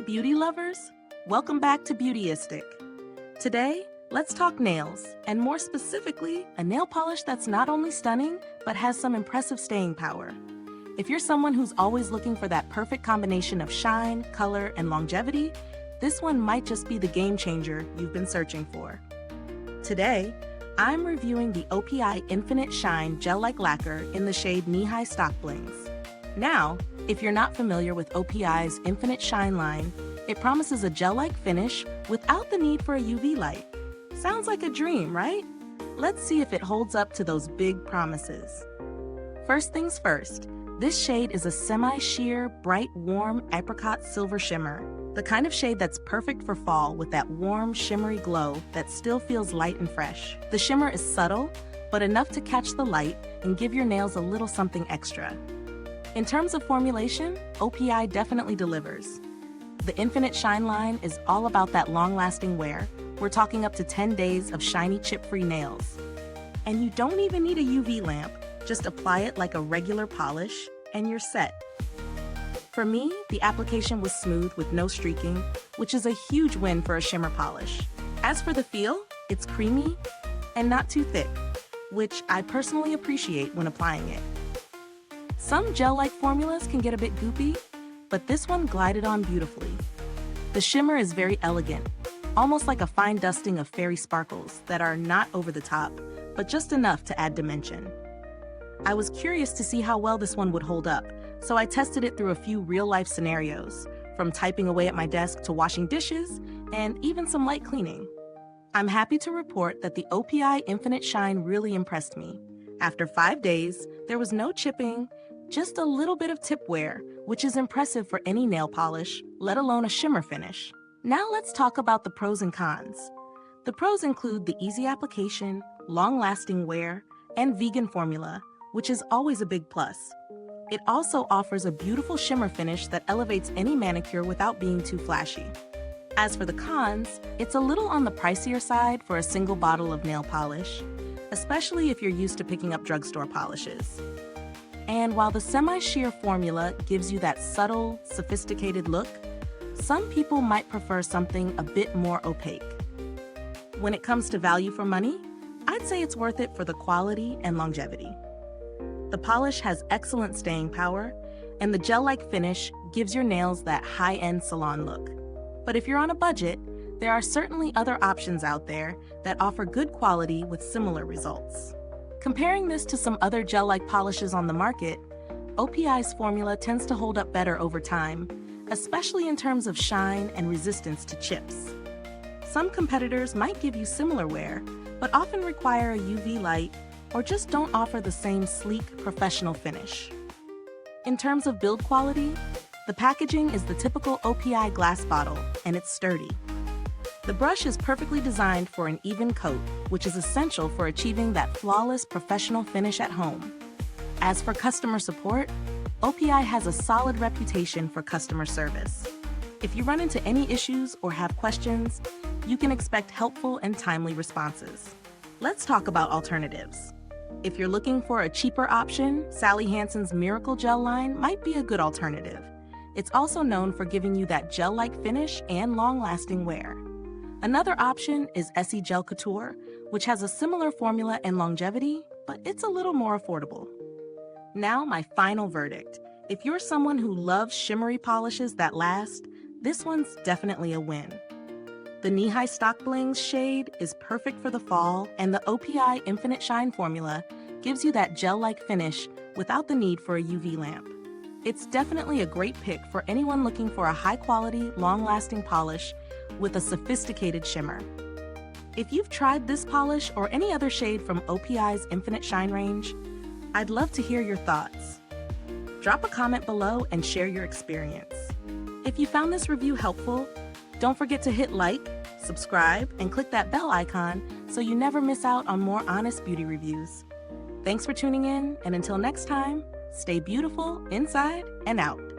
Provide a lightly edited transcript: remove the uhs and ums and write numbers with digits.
beauty lovers, welcome back to Beautyistic. Today, let's talk nails, and more specifically, a nail polish that's not only stunning, but has some impressive staying power. If you're someone who's always looking for that perfect combination of shine, color, and longevity, this one might just be the game changer you've been searching for. Today, I'm reviewing the OPI Infinite Shine Gel-Like Lacquer in the shade Knee High Stock-blings. Now, if you're not familiar with OPI's Infinite Shine line, it promises a gel-like finish without the need for a UV light. Sounds like a dream, right? Let's see if it holds up to those big promises. First things first, this shade is a semi-sheer, bright, warm apricot silver shimmer, the kind of shade that's perfect for fall with that warm, shimmery glow that still feels light and fresh. The shimmer is subtle, but enough to catch the light and give your nails a little something extra. In terms of formulation, OPI definitely delivers. The Infinite Shine line is all about that long-lasting wear. We're talking up to 10 days of shiny chip-free nails. And you don't even need a UV lamp, just apply it like a regular polish, and you're set. For me, the application was smooth with no streaking, which is a huge win for a shimmer polish. As for the feel, it's creamy and not too thick, which I personally appreciate when applying it. Some gel-like formulas can get a bit goopy, but this one glided on beautifully. The shimmer is very elegant, almost like a fine dusting of fairy sparkles that are not over the top, but just enough to add dimension. I was curious to see how well this one would hold up, so I tested it through a few real-life scenarios, from typing away at my desk to washing dishes, and even some light cleaning. I'm happy to report that the OPI Infinite Shine really impressed me. After 5 days, there was no chipping, just a little bit of tip wear, which is impressive for any nail polish, let alone a shimmer finish. Now let's talk about the pros and cons. The pros include the easy application, long-lasting wear, and vegan formula, which is always a big plus. It also offers a beautiful shimmer finish that elevates any manicure without being too flashy. As for the cons, it's a little on the pricier side for a single bottle of nail polish, especially if you're used to picking up drugstore polishes. And while the semi-sheer formula gives you that subtle, sophisticated look, some people might prefer something a bit more opaque. When it comes to value for money, I'd say it's worth it for the quality and longevity. The polish has excellent staying power, and the gel-like finish gives your nails that high-end salon look. But if you're on a budget, there are certainly other options out there that offer good quality with similar results. Comparing this to some other gel-like polishes on the market, OPI's formula tends to hold up better over time, especially in terms of shine and resistance to chips. Some competitors might give you similar wear, but often require a UV light or just don't offer the same sleek, professional finish. In terms of build quality, the packaging is the typical OPI glass bottle, and it's sturdy. The brush is perfectly designed for an even coat, which is essential for achieving that flawless professional finish at home. As for customer support, OPI has a solid reputation for customer service. If you run into any issues or have questions, you can expect helpful and timely responses. Let's talk about alternatives. If you're looking for a cheaper option, Sally Hansen's Miracle Gel line might be a good alternative. It's also known for giving you that gel-like finish and long-lasting wear. Another option is Essie Gel Couture, which has a similar formula and longevity, but it's a little more affordable. Now, my final verdict. If you're someone who loves shimmery polishes that last, this one's definitely a win. The Knee High Stock-blings shade is perfect for the fall, and the OPI Infinite Shine formula gives you that gel-like finish without the need for a UV lamp. It's definitely a great pick for anyone looking for a high-quality, long-lasting polish with a sophisticated shimmer. If you've tried this polish or any other shade from OPI's Infinite Shine range, I'd love to hear your thoughts. Drop a comment below and share your experience. If you found this review helpful, don't forget to hit like, subscribe, and click that bell icon so you never miss out on more honest beauty reviews. Thanks for tuning in, and until next time, stay beautiful inside and out.